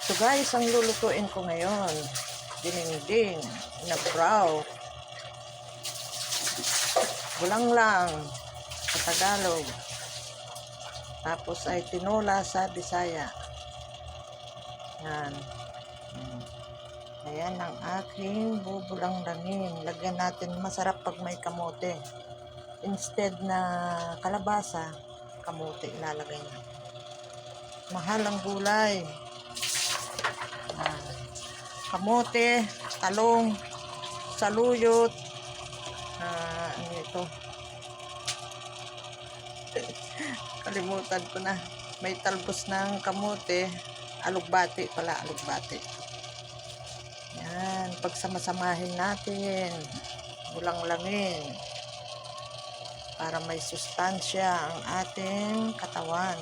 So guys, ang lulutuin ko ngayon, dinengdeng na brow. Bulanglang sa Tagalog. Tapos ay tinola sa Bisaya. Yan. Ayan ang aking bubulanglangin. Lagyan natin, masarap pag may kamote. Instead na kalabasa, kamote ilalagay na. Mahal ang gulay. Kamote, talong, saluyot, ano ito? Kalimutan ko na. May talbos ng kamote, alugbati pala, alugbati. Yan, pagsamasamahin natin, bulanglangin, para may sustansya ang ating katawan.